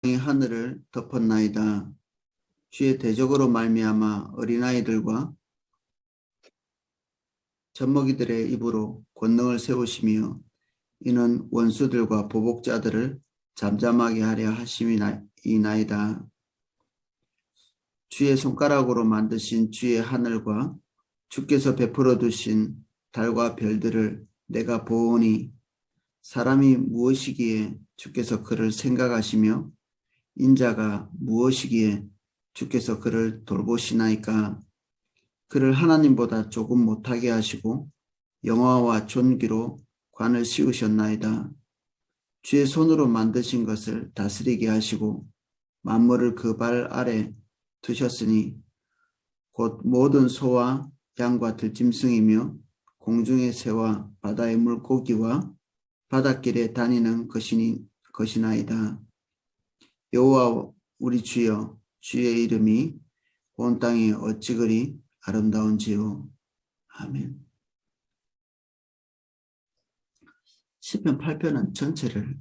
이 하늘을 덮었나이다. 주의 대적으로 말미암아 어린아이들과 젖먹이들의 입으로 권능을 세우시며 이는 원수들과 보복자들을 잠잠하게 하려 하심이나이다. 주의 손가락으로 만드신 주의 하늘과 주께서 베풀어 두신 달과 별들을 내가 보오니 사람이 무엇이기에 주께서 그를 생각하시며 인자가 무엇이기에 주께서 그를 돌보시나이까. 그를 하나님보다 조금 못하게 하시고 영화와 존귀로 관을 씌우셨나이다. 주의 손으로 만드신 것을 다스리게 하시고 만물을 그 발 아래 두셨으니 곧 모든 소와 양과 들짐승이며 공중의 새와 바다의 물고기와 바닷길에 다니는 것이나이다. 여호와 우리 주여, 주의 이름이 온 땅에 어찌 그리 아름다운지요. 아멘. 시편 8편은 전체를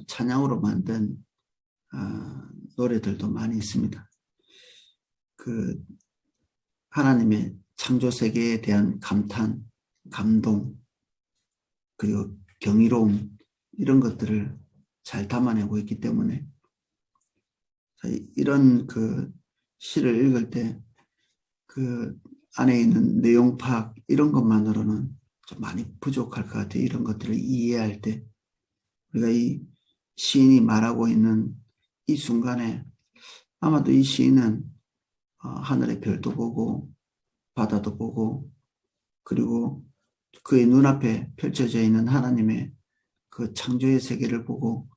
찬양으로 만든 노래들도 많이 있습니다. 그 하나님의 창조 세계에 대한 감탄, 감동, 그리고 경이로움 이런 것들을 잘 담아내고 있기 때문에 이런 그 시를 읽을 때 그 안에 있는 내용 파악 이런 것만으로는 좀 많이 부족할 것 같아요. 이런 것들을 이해할 때 우리가 이 시인이 말하고 있는 이 순간에 아마도 이 시인은 하늘의 별도 보고 바다도 보고 그리고 그의 눈앞에 펼쳐져 있는 하나님의 그 창조의 세계를 보고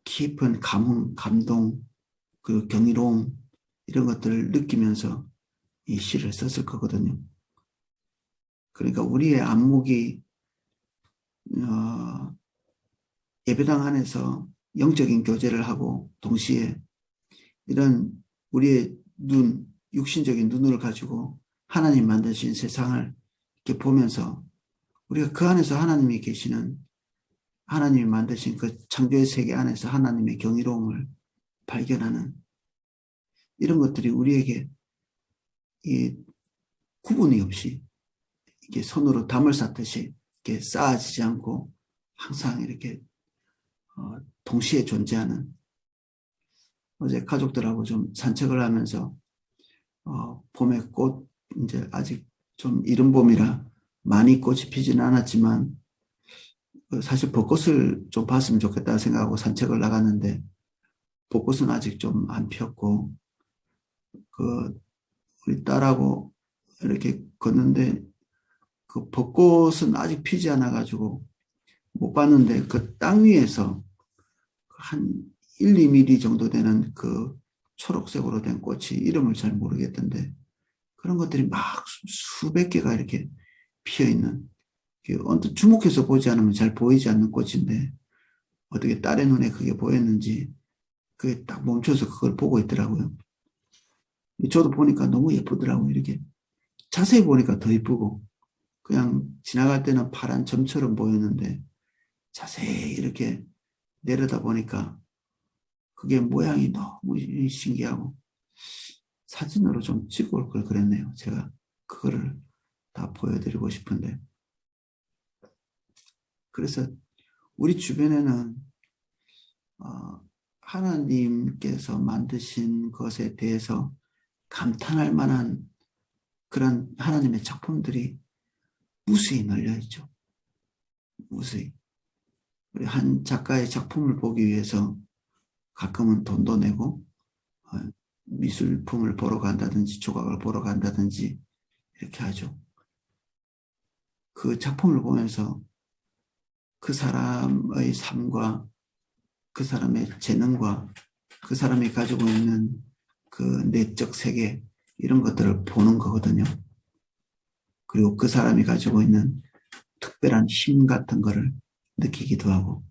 깊은 감동, 그리고 경이로움 이런 것들을 느끼면서 이 시를 썼을 거거든요. 그러니까 우리의 안목이 예배당 안에서 영적인 교제를 하고 동시에 이런 우리의 육신적인 눈을 가지고 하나님 만드신 세상을 이렇게 보면서 우리가 그 안에서 하나님이 계시는 하나님이 만드신 그 창조의 세계 안에서 하나님의 경이로움을 발견하는 이런 것들이 우리에게 이 구분이 없이 이렇게 손으로 담을 쌓듯이 이렇게 쌓아지지 않고 항상 이렇게 동시에 존재하는. 어제 가족들하고 좀 산책을 하면서 봄의 꽃 이제 아직 좀 이른 봄이라 많이 꽃이 피지는 않았지만 사실 벚꽃을 좀 봤으면 좋겠다 생각하고 산책을 나갔는데 벚꽃은 아직 좀 안 피었고 우리 딸하고 이렇게 걷는데 그 벚꽃은 아직 피지 않아 가지고 못 봤는데 그 땅 위에서 한 1~2mm 정도 되는 그 초록색으로 된 꽃이 이름을 잘 모르겠던데 그런 것들이 막 수백 개가 이렇게 피어있는 언뜻 주목해서 보지 않으면 잘 보이지 않는 꽃인데 어떻게 딸의 눈에 그게 보였는지 그게 딱 멈춰서 그걸 보고 있더라고요. 저도 보니까 너무 예쁘더라고요. 이렇게 자세히 보니까 더 예쁘고 그냥 지나갈 때는 파란 점처럼 보였는데 자세히 이렇게 내려다 보니까 그게 모양이 너무 신기하고 사진으로 좀 찍어 올 걸 그랬네요. 제가 그거를 다 보여드리고 싶은데 그래서 우리 주변에는 하나님께서 만드신 것에 대해서 감탄할 만한 그런 하나님의 작품들이 무수히 널려있죠. 무수히. 우리 한 작가의 작품을 보기 위해서 가끔은 돈도 내고 미술품을 보러 간다든지 조각을 보러 간다든지 이렇게 하죠. 그 작품을 보면서 그 사람의 삶과 그 사람의 재능과 그 사람이 가지고 있는 그 내적 세계 이런 것들을 보는 거거든요. 그리고 그 사람이 가지고 있는 특별한 힘 같은 거를 느끼기도 하고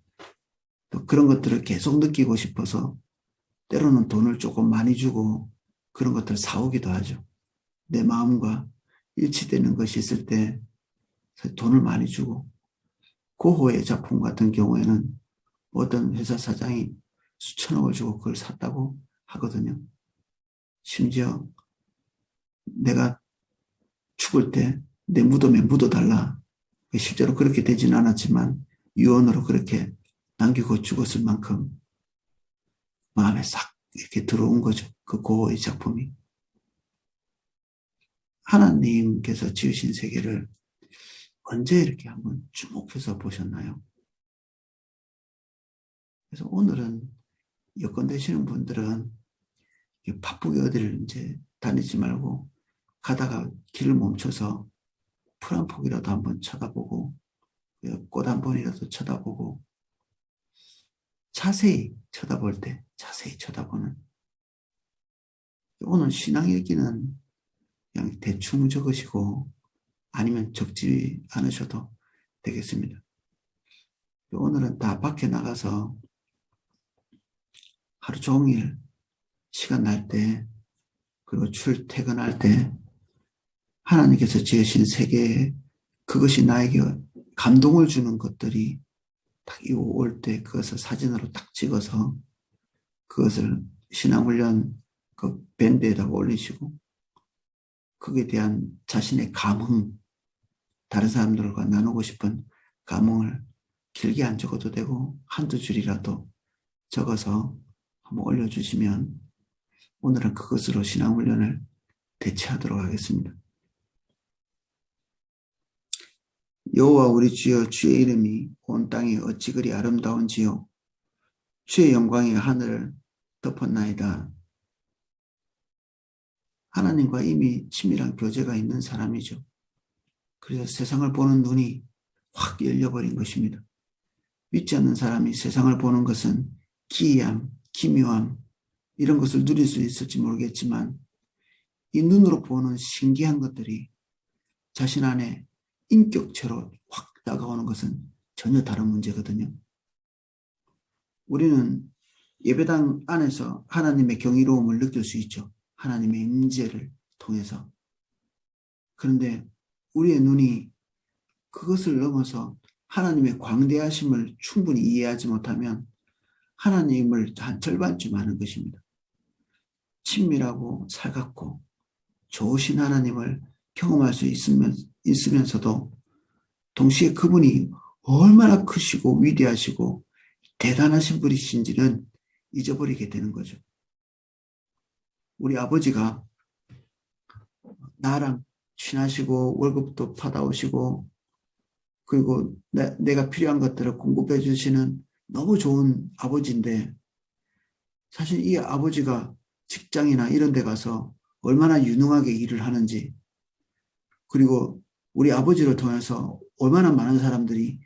또 그런 것들을 계속 느끼고 싶어서 때로는 돈을 조금 많이 주고 그런 것들을 사오기도 하죠. 내 마음과 일치되는 것이 있을 때 돈을 많이 주고 고호의 작품 같은 경우에는 어떤 회사 사장이 수천억을 주고 그걸 샀다고 하거든요. 심지어 내가 죽을 때 내 무덤에 묻어달라. 실제로 그렇게 되지는 않았지만 유언으로 그렇게 남기고 죽었을 만큼 마음에 싹 이렇게 들어온 거죠. 그 고어의 작품이. 하나님께서 지으신 세계를 언제 이렇게 한번 주목해서 보셨나요? 그래서 오늘은 여건 되시는 분들은 바쁘게 어디를 이제 다니지 말고 가다가 길을 멈춰서 풀 한 폭이라도 한번 쳐다보고 꽃 한 번이라도 쳐다보고 자세히 쳐다볼 때 자세히 쳐다보는 오늘 신앙 읽기는 그냥 대충 적으시고 아니면 적지 않으셔도 되겠습니다. 오늘은 다 밖에 나가서 하루 종일 시간 날 때 그리고 출퇴근할 때 하나님께서 지으신 세계에 그것이 나에게 감동을 주는 것들이 딱 올 때 그것을 사진으로 딱 찍어서 그것을 신앙훈련 그 밴드에다가 올리시고 그에 대한 자신의 감흥, 다른 사람들과 나누고 싶은 감흥을 길게 안 적어도 되고 한두 줄이라도 적어서 한번 올려주시면 오늘은 그것으로 신앙훈련을 대체하도록 하겠습니다. 여호와 우리 주여 주의 이름이 온 땅이 어찌 그리 아름다운지요. 주의 영광이 하늘을 덮었나이다. 하나님과 이미 친밀한 교제가 있는 사람이죠. 그래서 세상을 보는 눈이 확 열려버린 것입니다. 믿지 않는 사람이 세상을 보는 것은 기이함, 기묘함 이런 것을 누릴 수 있을지 모르겠지만 이 눈으로 보는 신기한 것들이 자신 안에 인격체로 확 다가오는 것은 전혀 다른 문제거든요. 우리는 예배당 안에서 하나님의 경이로움을 느낄 수 있죠. 하나님의 임재를 통해서. 그런데 우리의 눈이 그것을 넘어서 하나님의 광대하심을 충분히 이해하지 못하면 하나님을 한 절반쯤 아는 것입니다. 친밀하고 살갑고 좋으신 하나님을 경험할 수 있으면서도 동시에 그분이 얼마나 크시고 위대하시고 대단하신 분이신지는 잊어버리게 되는 거죠. 우리 아버지가 나랑 친하시고 월급도 받아오시고 그리고 내가 필요한 것들을 공급해 주시는 너무 좋은 아버지인데 사실 이 아버지가 직장이나 이런 데 가서 얼마나 유능하게 일을 하는지 그리고 우리 아버지를 통해서 얼마나 많은 사람들이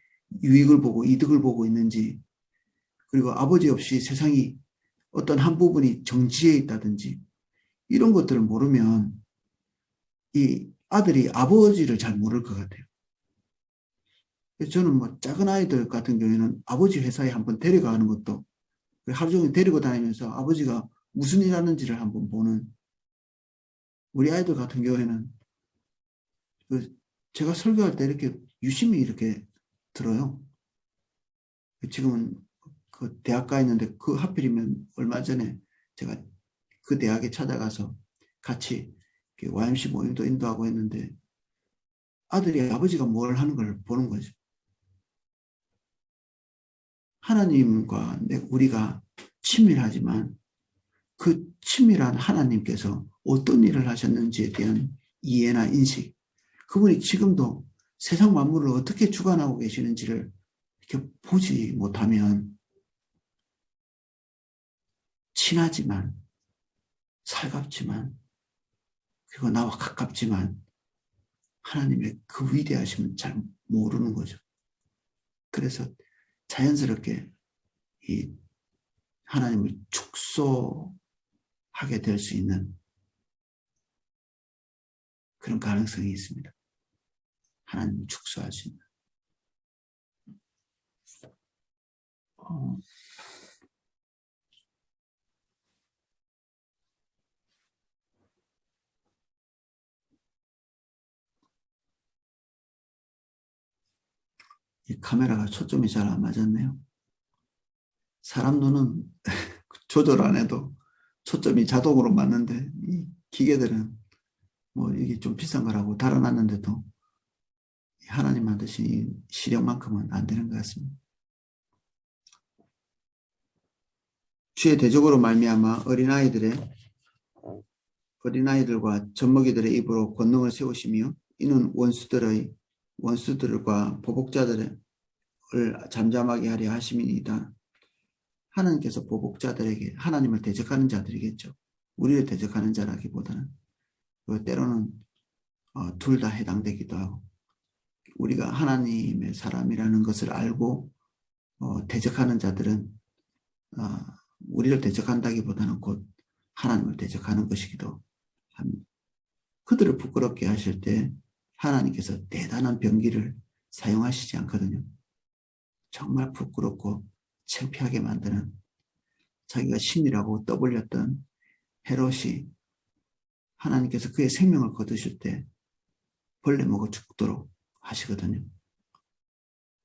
유익을 보고 이득을 보고 있는지 그리고 아버지 없이 세상이 어떤 한 부분이 정지해 있다든지 이런 것들을 모르면 이 아들이 아버지를 잘 모를 것 같아요. 저는 뭐 작은 아이들 같은 경우에는 아버지 회사에 한번 데려가는 것도 하루 종일 데리고 다니면서 아버지가 무슨 일 하는지를 한번 보는 우리 아이들 같은 경우에는 제가 설교할 때 이렇게 유심히 이렇게 들어요. 지금은 그 대학가 있는데 그 하필이면 얼마 전에 제가 그 대학에 찾아가서 같이 YMC 모임도 인도하고 했는데 아들이 아버지가 뭘 하는 걸 보는 거죠. 하나님과 우리가 친밀하지만 그 친밀한 하나님께서 어떤 일을 하셨는지에 대한 이해나 인식, 그분이 지금도 세상 만물을 어떻게 주관하고 계시는지를 이렇게 보지 못하면 친하지만 살갑지만 그리고 나와 가깝지만 하나님의 그 위대하심은 잘 모르는 거죠. 그래서 자연스럽게 이 하나님을 축소하게 될 수 있는 그런 가능성이 있습니다. 하나님을 축소할 수 있는. 이 카메라가 초점이 잘 안 맞았네요. 사람 눈은 조절 안 해도 초점이 자동으로 맞는데 이 기계들은 뭐 이게 좀 비싼 거라고 달아놨는데도 하나님 만드신 이 시력만큼은 안 되는 것 같습니다. 주의 대적으로 말미암아 어린아이들과 젖먹이들의 입으로 권능을 세우시며 이는 원수들과 보복자들을 잠잠하게 하려 하심이니이다. 하나님께서 보복자들에게 하나님을 대적하는 자들이겠죠. 우리를 대적하는 자라기보다는 때로는 둘 다 해당되기도 하고 우리가 하나님의 사람이라는 것을 알고 대적하는 자들은 우리를 대적한다기보다는 곧 하나님을 대적하는 것이기도 합니다. 그들을 부끄럽게 하실 때 하나님께서 대단한 병기를 사용하시지 않거든요. 정말 부끄럽고 창피하게 만드는 자기가 신이라고 떠벌렸던 헤롯이 하나님께서 그의 생명을 거두실 때 벌레 먹어 죽도록 하시거든요.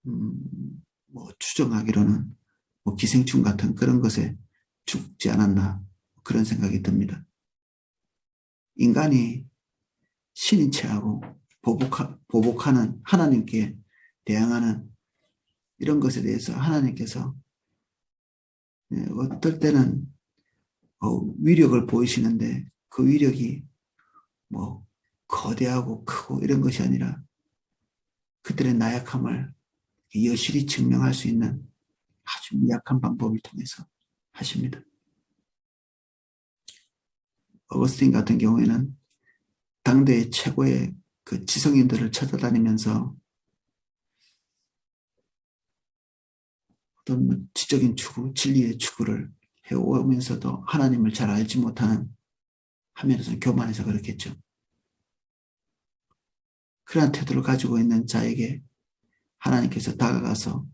뭐 추정하기로는 뭐 기생충 같은 그런 것에 죽지 않았나 그런 생각이 듭니다. 인간이 신인 체하고 보복하는 하나님께 대항하는 이런 것에 대해서 하나님께서 어떨 때는 위력을 보이시는데 그 위력이 뭐 거대하고 크고 이런 것이 아니라 그들의 나약함을 여실히 증명할 수 있는 아주 미약한 방법을 통해서 하십니다. 어거스틴 같은 경우에는 당대의 최고의 그 지성인들을 찾아다니면서 어떤 지적인 추구, 진리의 추구를 해오면서도 하나님을 잘 알지 못하는 화면에서 교만해서 그렇겠죠. 그러한 태도를 가지고 있는 자에게 하나님께서 다가가서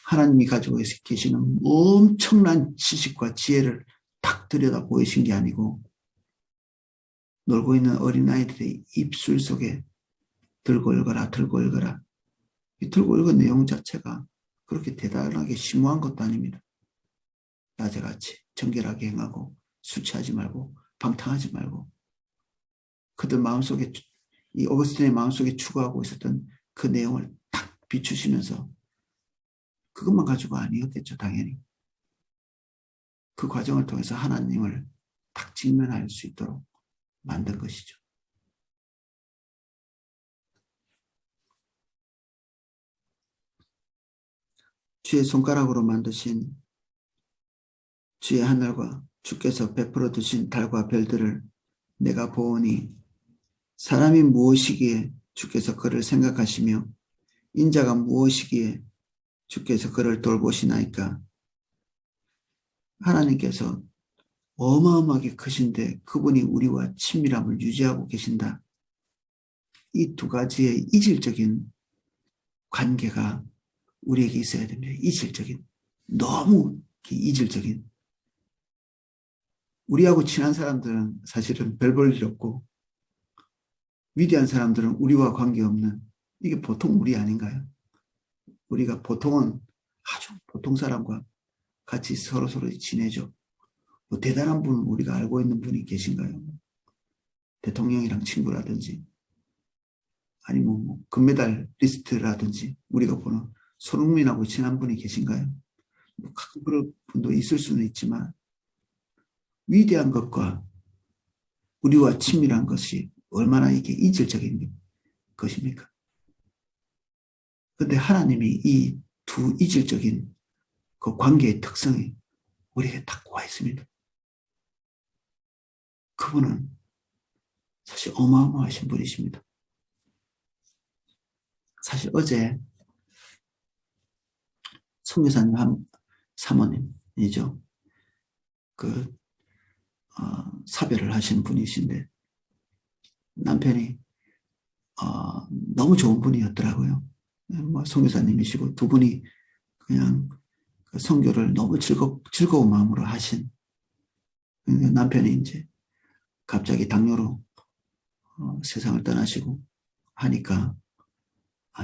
하나님이 가지고 계시는 엄청난 지식과 지혜를 탁 들여다 보이신 게 아니고 놀고 있는 어린아이들의 입술 속에 들고 읽어라 들고 읽어라 이 들고 읽은 내용 자체가 그렇게 대단하게 심오한 것도 아닙니다. 낮에같이 정결하게 행하고 술 취하지 말고 방탕하지 말고 그들 마음속에 이 어거스틴의 마음속에 추구하고 있었던 그 내용을 딱 비추시면서 그것만 가지고 아니었겠죠. 당연히. 그 과정을 통해서 하나님을 딱 직면할 수 있도록 만든 것이죠. 주의 손가락으로 만드신 주의 하늘과 주께서 베풀어 두신 달과 별들을 내가 보오니 사람이 무엇이기에 주께서 그를 생각하시며 인자가 무엇이기에 주께서 그를 돌보시나이까. 하나님께서 어마어마하게 크신데 그분이 우리와 친밀함을 유지하고 계신다. 이 두 가지의 이질적인 관계가 우리에게 있어야 됩니다. 이질적인, 너무 이질적인. 우리하고 친한 사람들은 사실은 별 볼 일 없고 위대한 사람들은 우리와 관계없는 이게 보통 우리 아닌가요? 우리가 보통은 아주 보통 사람과 같이 서로 지내죠. 뭐 대단한 분 우리가 알고 있는 분이 계신가요? 대통령이랑 친구라든지 아니면 뭐 금메달 리스트라든지 우리가 보는 손흥민하고 친한 분이 계신가요? 뭐 가끔 그런 분도 있을 수는 있지만 위대한 것과 우리와 친밀한 것이 얼마나 이게 이질적인 것입니까? 그런데 하나님이 이 두 이질적인 그 관계의 특성이 우리에게 딱 와 있습니다. 그분은 사실 어마어마하신 분이십니다. 사실 어제 송교사님 사모님이죠. 사별을 하신 분이신데 남편이 너무 좋은 분이었더라고요. 뭐 송교사님이시고 두 분이 그냥 그 선교를 너무 즐거운 마음으로 하신 남편이 이제 갑자기 당뇨로 세상을 떠나시고 하니까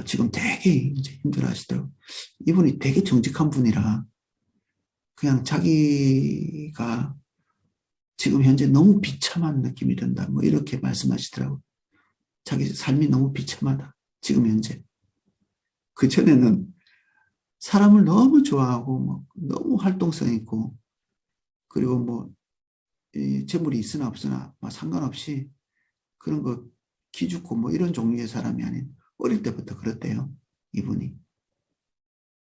지금 되게 이제 힘들어 하시더라고요. 이분이 되게 정직한 분이라 그냥 자기가 지금 현재 너무 비참한 느낌이 든다. 뭐 이렇게 말씀하시더라고요. 자기 삶이 너무 비참하다. 지금 현재. 그전에는 사람을 너무 좋아하고 뭐 너무 활동성 있고 그리고 뭐 재물이 있으나 없으나 뭐 상관없이 그런 거 기죽고 뭐 이런 종류의 사람이 아닌 어릴 때부터 그랬대요. 이분이.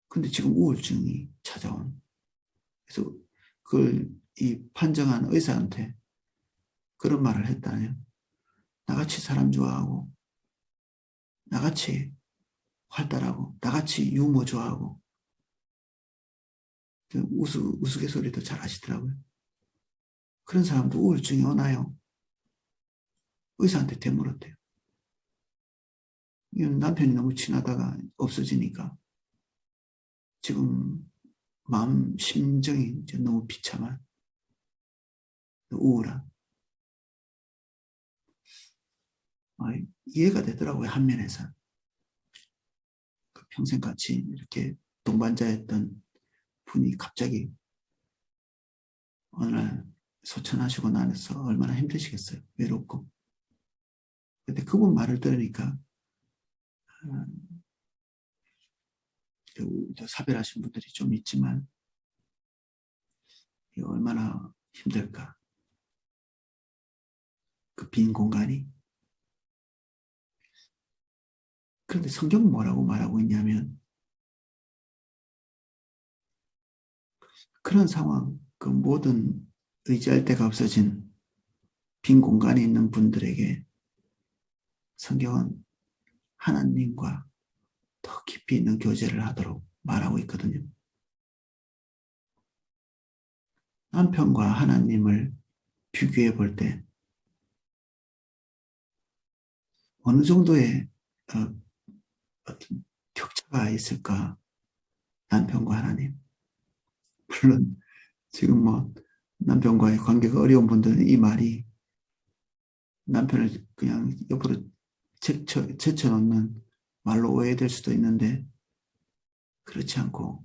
근데 지금 우울증이 찾아온. 그래서 그걸 이 판정한 의사한테 그런 말을 했다네요. 나같이 사람 좋아하고 나같이 활달하고 나같이 유머 좋아하고 우스갯소리도 잘 하시더라고요. 그런 사람도 우울증이 오나요? 의사한테 되물었대요. 남편이 너무 친하다가 없어지니까 지금 마음 심정이 이제 너무 비참한 우울한 이해가 되더라고요. 한 면에서 평생 같이 이렇게 동반자였던 분이 갑자기 어느 날 소천하시고 나서 얼마나 힘드시겠어요. 외롭고. 근데 그분 말을 들으니까 사별하신 분들이 좀 있지만 얼마나 힘들까. 그 빈 공간이. 그런데 성경은 뭐라고 말하고 있냐면 그런 상황, 그 모든 의지할 데가 없어진 빈 공간에 있는 분들에게 성경은 하나님과 더 깊이 있는 교제를 하도록 말하고 있거든요. 남편과 하나님을 비교해 볼 때 어느 정도의 어떤 격차가 있을까? 남편과 하나님. 물론 지금 뭐 남편과의 관계가 어려운 분들은 이 말이 남편을 그냥 옆으로 제쳐놓는 말로 오해될 수도 있는데 그렇지 않고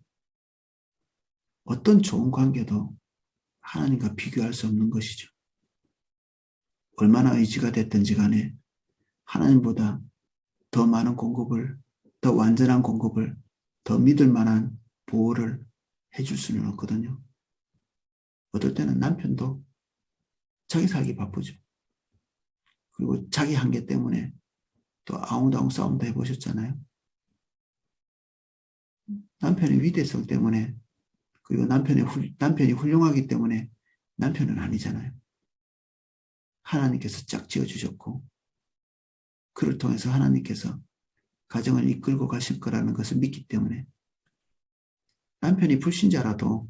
어떤 좋은 관계도 하나님과 비교할 수 없는 것이죠. 얼마나 의지가 됐든지 간에 하나님보다 더 많은 공급을, 더 완전한 공급을, 더 믿을 만한 보호를 해줄 수는 없거든요. 어떨 때는 남편도 자기 살기 바쁘죠. 그리고 자기 한계 때문에 또 아웅다웅 싸움도 해보셨잖아요. 남편의 위대성 때문에 그리고 남편이 훌륭하기 때문에 남편은 아니잖아요. 하나님께서 짝 지어주셨고 그를 통해서 하나님께서 가정을 이끌고 가실 거라는 것을 믿기 때문에 남편이 불신자라도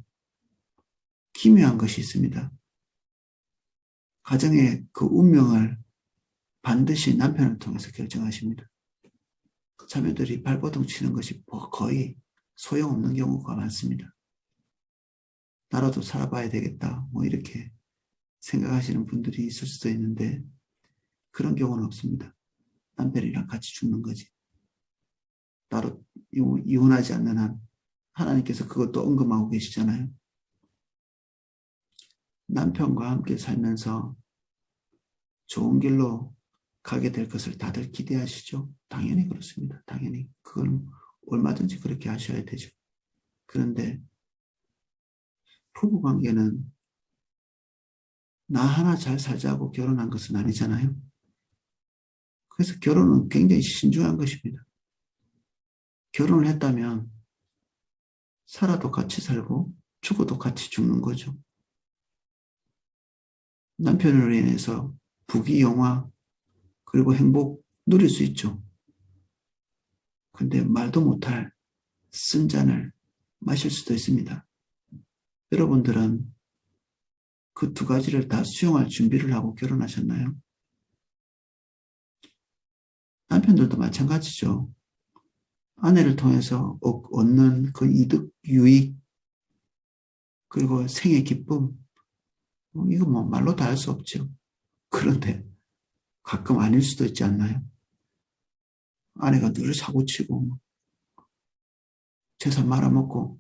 기묘한 것이 있습니다. 가정의 그 운명을 반드시 남편을 통해서 결정하십니다. 자매들이 발버둥 치는 것이 거의 소용없는 경우가 많습니다. 나라도 살아봐야 되겠다 뭐 이렇게 생각하시는 분들이 있을 수도 있는데 그런 경우는 없습니다. 남편이랑 같이 죽는 거지. 나로 이혼하지 않는 한 하나님께서 그것도 언급하고 계시잖아요. 남편과 함께 살면서 좋은 길로 가게 될 것을 다들 기대하시죠? 당연히 그렇습니다. 당연히. 그건 얼마든지 그렇게 하셔야 되죠. 그런데 부부관계는 나 하나 잘 살자고 결혼한 것은 아니잖아요. 그래서 결혼은 굉장히 신중한 것입니다. 결혼을 했다면 살아도 같이 살고 죽어도 같이 죽는 거죠. 남편으로 인해서 부귀 영화 그리고 행복 누릴 수 있죠. 근데 말도 못할 쓴 잔을 마실 수도 있습니다. 여러분들은 그 두 가지를 다 수용할 준비를 하고 결혼하셨나요? 남편들도 마찬가지죠. 아내를 통해서 얻는 그 이득, 유익, 그리고 생의 기쁨, 이거 뭐 말로 다 할 수 없죠. 그런데 가끔 아닐 수도 있지 않나요? 아내가 늘 사고치고 재산 말아먹고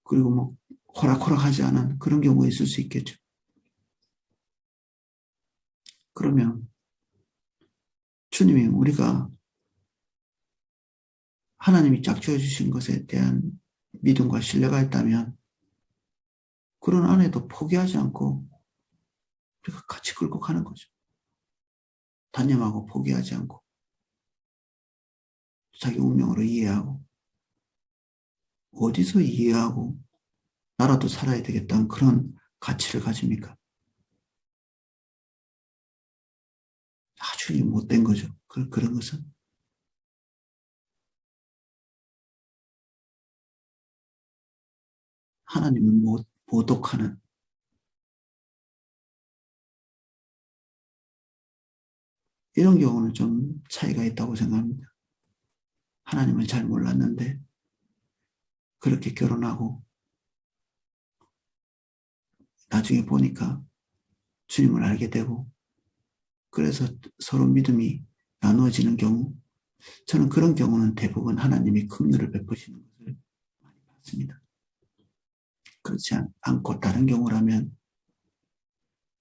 그리고 뭐 호락호락하지 않은 그런 경우가 있을 수 있겠죠. 그러면 주님이 우리가 하나님이 짝지어 주신 것에 대한 믿음과 신뢰가 있다면 그런 안에도 포기하지 않고 우리가 같이 끌고 가는 거죠. 단념하고 포기하지 않고 자기 운명으로 이해하고 어디서 이해하고 나라도 살아야 되겠다는 그런 가치를 가집니까? 아주 못된 거죠. 그런 것은. 하나님은 모독하는 이런 경우는 좀 차이가 있다고 생각합니다. 하나님을 잘 몰랐는데 그렇게 결혼하고 나중에 보니까 주님을 알게 되고 그래서 서로 믿음이 나누어지는 경우 저는 그런 경우는 대부분 하나님이 긍휼을 베푸시는 것을 많이 봤습니다. 그렇지 않고 다른 경우라면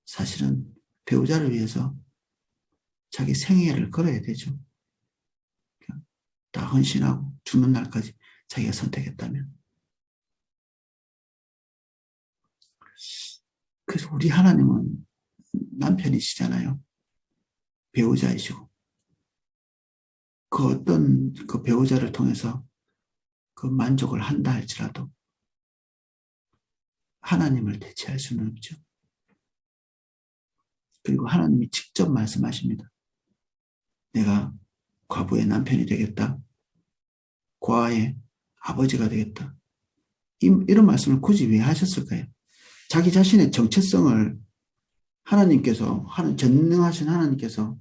사실은 배우자를 위해서 자기 생애를 걸어야 되죠. 다 헌신하고 죽는 날까지 자기가 선택했다면. 그래서 우리 하나님은 남편이시잖아요. 배우자이시고. 그 어떤 그 배우자를 통해서 그 만족을 한다 할지라도 하나님을 대체할 수는 없죠. 그리고 하나님이 직접 말씀하십니다. 내가 과부의 남편이 되겠다. 고아의 아버지가 되겠다. 이런 말씀을 굳이 왜 하셨을까요? 자기 자신의 정체성을 하나님께서, 전능하신 하나님께서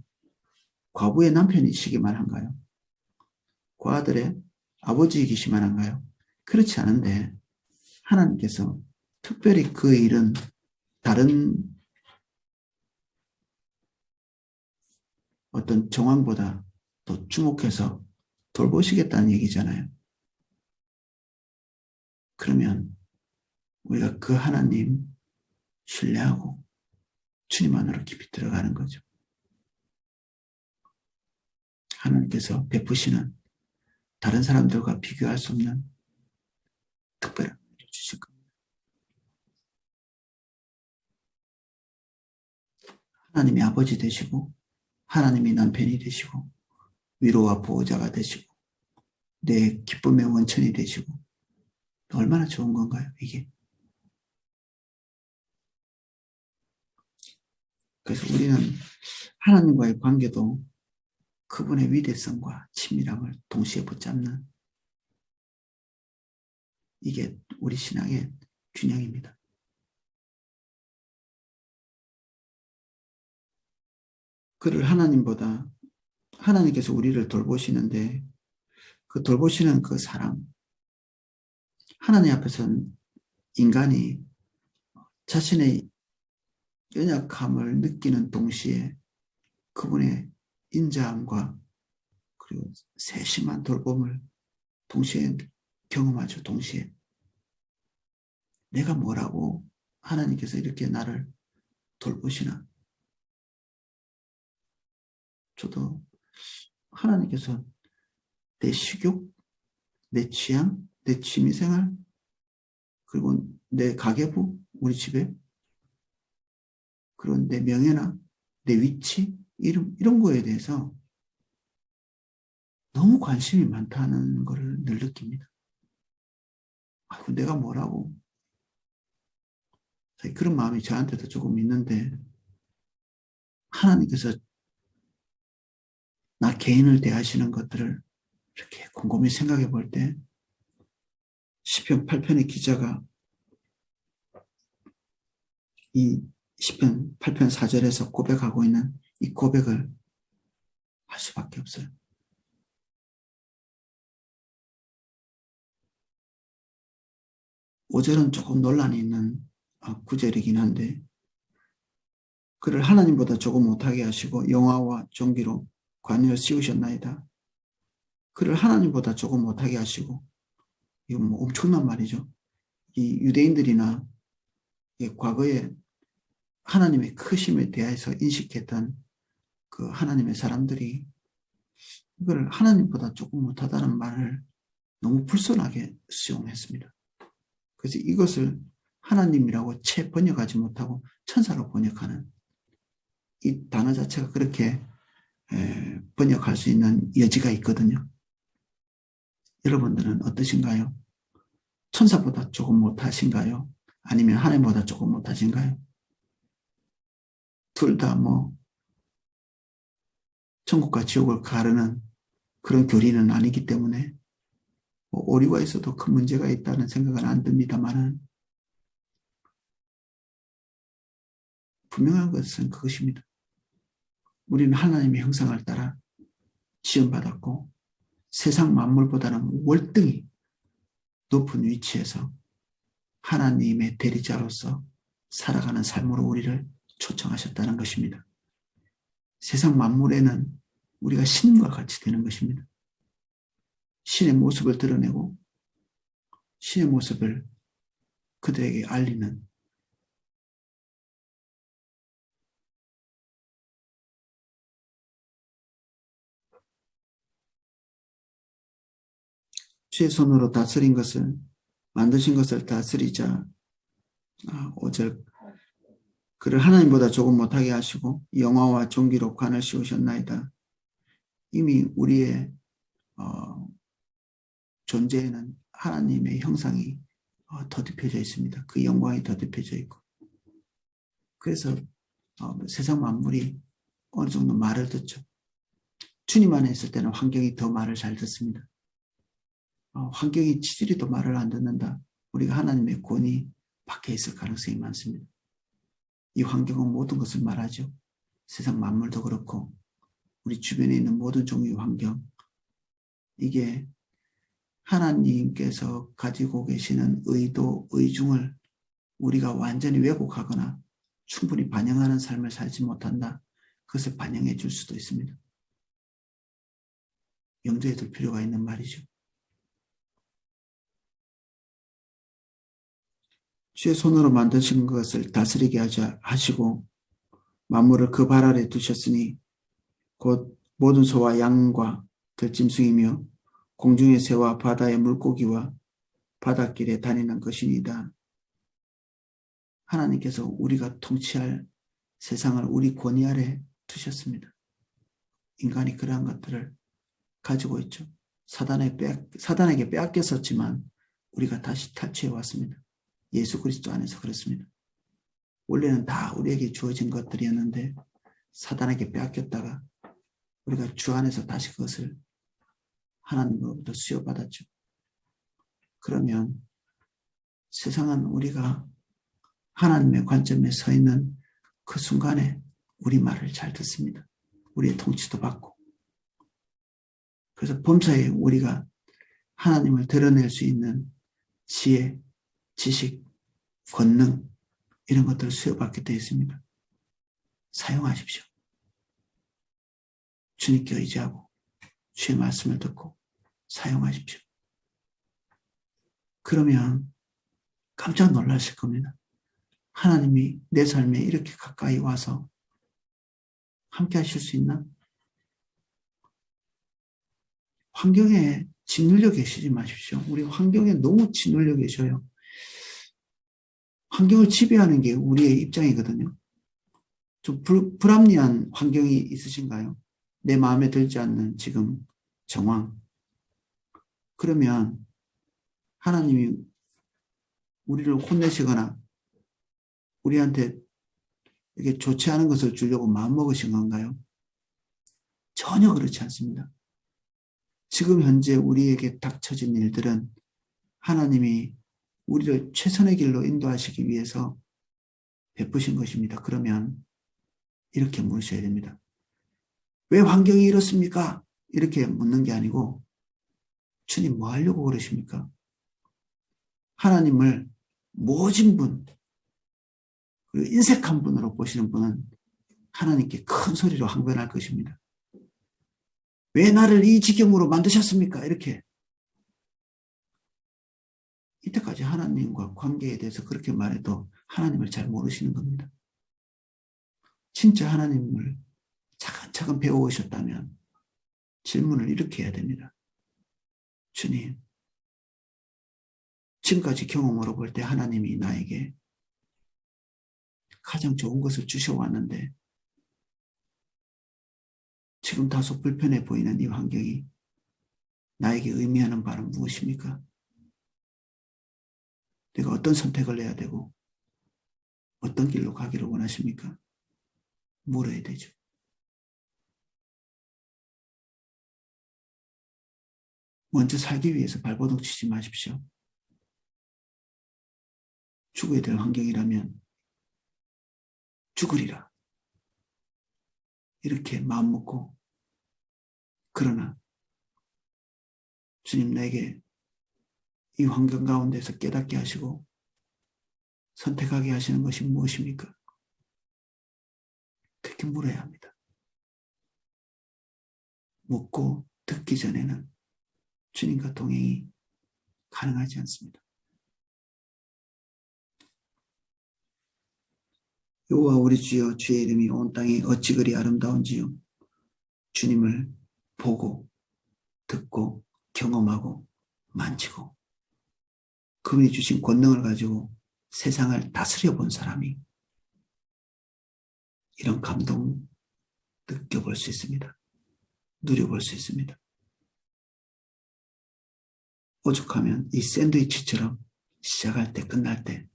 과부의 남편이시기만 한가요? 고아들의 아버지이시기만 한가요? 그렇지 않은데 하나님께서 특별히 그 일은 다른 어떤 정황보다 더 주목해서 돌보시겠다는 얘기잖아요. 그러면 우리가 그 하나님 신뢰하고 주님 안으로 깊이 들어가는 거죠. 하나님께서 베푸시는 다른 사람들과 비교할 수 없는 특별한 은혜를 주실 겁니다. 하나님이 아버지 되시고 하나님이 남편이 되시고 위로와 보호자가 되시고 내 기쁨의 원천이 되시고 얼마나 좋은 건가요, 이게? 그래서 우리는 하나님과의 관계도 그분의 위대성과 친밀함을 동시에 붙잡는 이게 우리 신앙의 균형입니다. 그를 하나님보다 하나님께서 우리를 돌보시는데 그 돌보시는 그 사랑 하나님 앞에서는 인간이 자신의 연약함을 느끼는 동시에 그분의 인자함과 그리고 세심한 돌봄을 동시에 경험하죠. 동시에 내가 뭐라고 하나님께서 이렇게 나를 돌보시나. 저도 하나님께서 내 식욕, 내 취향, 내 취미생활, 그리고 내 가계부, 우리 집에, 그리고 내 명예나 내 위치, 이런 거에 대해서 너무 관심이 많다는 것을 늘 느낍니다. 아이고, 내가 뭐라고. 그런 마음이 저한테도 조금 있는데, 하나님께서 나 개인을 대하시는 것들을 이렇게 곰곰이 생각해 볼 때, 시편 8편의 기자가 이 시편 8편 4절에서 고백하고 있는 이 고백을 할 수밖에 없어요. 오절은 조금 논란이 있는 구절이긴 한데 그를 하나님보다 조금 못하게 하시고 영화와 종기로 관유를 씌우셨나이다. 그를 하나님보다 조금 못하게 하시고 이건 뭐 엄청난 말이죠. 이 유대인들이나 과거에 하나님의 크심에 대해서 인식했던 그 하나님의 사람들이 이걸 하나님보다 조금 못하다는 말을 너무 불손하게 수용했습니다. 그래서 이것을 하나님이라고 채 번역하지 못하고 천사로 번역하는 이 단어 자체가 그렇게 번역할 수 있는 여지가 있거든요. 여러분들은 어떠신가요? 천사보다 조금 못하신가요? 아니면 하나님보다 조금 못하신가요? 둘 다 천국과 지옥을 가르는 그런 교리는 아니기 때문에 오류가 있어도 큰 문제가 있다는 생각은 안 듭니다만은 분명한 것은 그것입니다. 우리는 하나님의 형상을 따라 지음받았고 세상 만물보다는 월등히 높은 위치에서 하나님의 대리자로서 살아가는 삶으로 우리를 초청하셨다는 것입니다. 세상 만물에는 우리가 신과 같이 되는 것입니다. 신의 모습을 드러내고 신의 모습을 그들에게 알리는 주의 손으로 다스린 것을 만드신 것을 다스리자 5절 그를 하나님보다 조금 못하게 하시고 영화와 존귀로 관을 씌우셨나이다. 이미 우리의 존재에는 하나님의 형상이 더듬혀져 있습니다. 그 영광이 더듬혀져 있고 그래서 세상 만물이 어느 정도 말을 듣죠. 주님 안에 있을 때는 환경이 더 말을 잘 듣습니다. 환경이 치질이 더 말을 안 듣는다. 우리가 하나님의 권위 밖에 있을 가능성이 많습니다. 이 환경은 모든 것을 말하죠. 세상 만물도 그렇고 우리 주변에 있는 모든 종류의 환경 이게 하나님께서 가지고 계시는 의도, 의중을 우리가 완전히 왜곡하거나 충분히 반영하는 삶을 살지 못한다. 그것을 반영해 줄 수도 있습니다. 염두에 둘 필요가 있는 말이죠. 주의 손으로 만드신 것을 다스리게 하시고 만물을 그 발 아래 두셨으니 곧 모든 소와 양과 들짐승이며 공중의 새와 바다의 물고기와 바닷길에 다니는 것이니이다. 하나님께서 우리가 통치할 세상을 우리 권위 아래 두셨습니다. 인간이 그러한 것들을 가지고 있죠. 사단에게 빼앗겼었지만 우리가 다시 탈취해 왔습니다. 예수 그리스도 안에서 그렇습니다. 원래는 다 우리에게 주어진 것들이었는데 사단에게 빼앗겼다가 우리가 주 안에서 다시 그것을 하나님으로부터 수여받았죠. 그러면 세상은 우리가 하나님의 관점에 서 있는 그 순간에 우리 말을 잘 듣습니다. 우리의 통치도 받고. 그래서 범사에 우리가 하나님을 드러낼 수 있는 지혜, 지식, 권능 이런 것들을 수여받게 되어 있습니다. 사용하십시오. 주님께 의지하고 주의 말씀을 듣고 사용하십시오. 그러면 깜짝 놀라실 겁니다. 하나님이 내 삶에 이렇게 가까이 와서 함께 하실 수 있나? 환경에 짓눌려 계시지 마십시오. 우리 환경에 너무 짓눌려 계셔요. 환경을 지배하는 게 우리의 입장이거든요. 좀 불합리한 환경이 있으신가요? 내 마음에 들지 않는 지금 정황. 그러면 하나님이 우리를 혼내시거나 우리한테 이렇게 좋지 않은 것을 주려고 마음먹으신 건가요? 전혀 그렇지 않습니다. 지금 현재 우리에게 닥쳐진 일들은 하나님이 우리를 최선의 길로 인도하시기 위해서 베푸신 것입니다. 그러면 이렇게 물으셔야 됩니다. 왜 환경이 이렇습니까? 이렇게 묻는 게 아니고 주님 뭐 하려고 그러십니까? 하나님을 모진 분, 그리고 인색한 분으로 보시는 분은 하나님께 큰 소리로 항변할 것입니다. 왜 나를 이 지경으로 만드셨습니까? 이렇게 이때까지 하나님과 관계에 대해서 그렇게 말해도 하나님을 잘 모르시는 겁니다. 진짜 하나님을 차근차근 배워오셨다면 질문을 이렇게 해야 됩니다. 주님, 지금까지 경험으로 볼 때 하나님이 나에게 가장 좋은 것을 주셔왔는데 지금 다소 불편해 보이는 이 환경이 나에게 의미하는 바는 무엇입니까? 내가 어떤 선택을 해야 되고 어떤 길로 가기를 원하십니까? 물어야 되죠. 먼저 살기 위해서 발버둥 치지 마십시오. 죽어야 될 환경이라면 죽으리라. 이렇게 마음 먹고, 그러나 주님 나에게 이 환경 가운데서 깨닫게 하시고 선택하게 하시는 것이 무엇입니까? 그렇게 물어야 합니다. 묻고 듣기 전에는 주님과 동행이 가능하지 않습니다. 여호와 우리 주여, 주의 이름이 온 땅에 어찌 그리 아름다운지요. 주님을 보고 듣고 경험하고 만지고 그분이 주신 권능을 가지고 세상을 다스려 본 사람이 이런 감동 느껴볼 수 있습니다. 누려볼 수 있습니다. 오죽하면 이 샌드위치처럼 시작할 때 끝날 때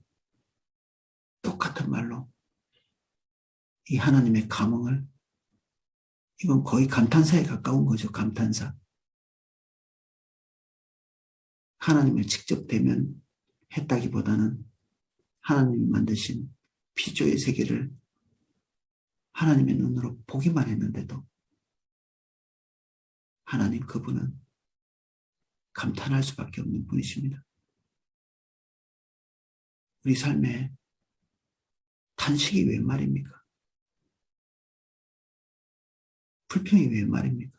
똑같은 말로 이 하나님의 감흥을, 이건 거의 감탄사에 가까운 거죠. 감탄사. 하나님을 직접 대면했다기보다는 하나님이 만드신 피조의 세계를 하나님의 눈으로 보기만 했는데도 하나님 그분은 감탄할 수밖에 없는 분이십니다. 우리 삶에 탄식이 웬 말입니까? 불평이 웬 말입니까?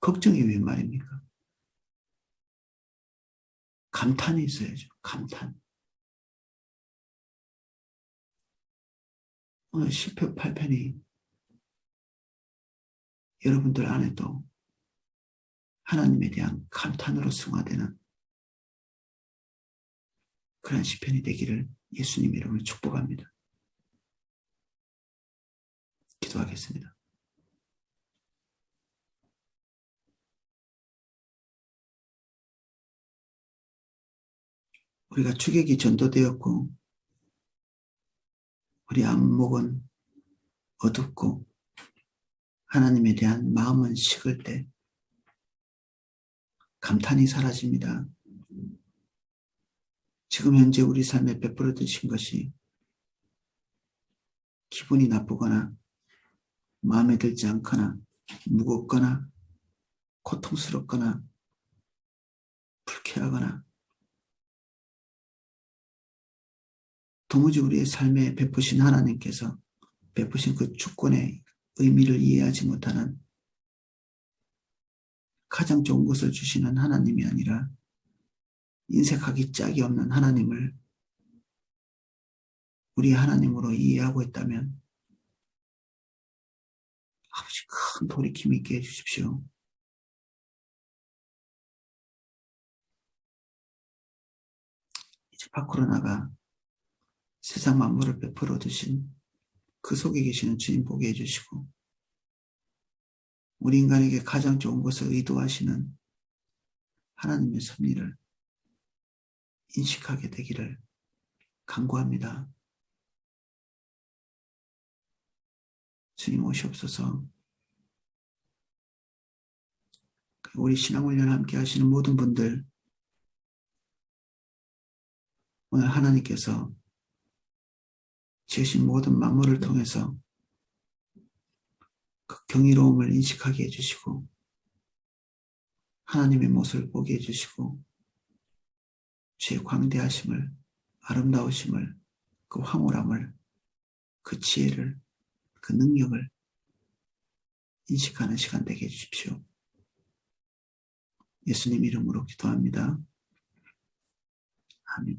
걱정이 웬 말입니까? 감탄이 있어야죠. 감탄. 오늘 10편 8편이 여러분들 안에도 하나님에 대한 감탄으로 승화되는 그런 시편이 되기를 예수님 이름으로 축복합니다. 기도하겠습니다. 우리가 주객이 전도되었고 우리 안목은 어둡고 하나님에 대한 마음은 식을 때 감탄이 사라집니다. 지금 현재 우리 삶에 베풀어 주신 것이 기분이 나쁘거나 마음에 들지 않거나 무겁거나 고통스럽거나 불쾌하거나 도무지 우리의 삶에 베푸신 하나님께서 베푸신 그 주권의 의미를 이해하지 못하는 가장 좋은 것을 주시는 하나님이 아니라 인색하기 짝이 없는 하나님을 우리 하나님으로 이해하고 있다면 아버지 큰 돌이킴 있게 해주십시오. 이제 밖으로 나가 세상 만물을 베풀어 주신 그 속에 계시는 주님 보게 해주시고 우리 인간에게 가장 좋은 것을 의도하시는 하나님의 섭리를 인식하게 되기를 간구합니다. 주님 오시옵소서. 우리 신앙훈련 함께 하시는 모든 분들 오늘 하나님께서 지으신 모든 만물을 통해서 그 경이로움을 인식하게 해주시고 하나님의 모습을 보게 해주시고 주의 광대하심을 아름다우심을 그 황홀함을 그 지혜를 그 능력을 인식하는 시간 되게 해주십시오. 예수님 이름으로 기도합니다. 아멘.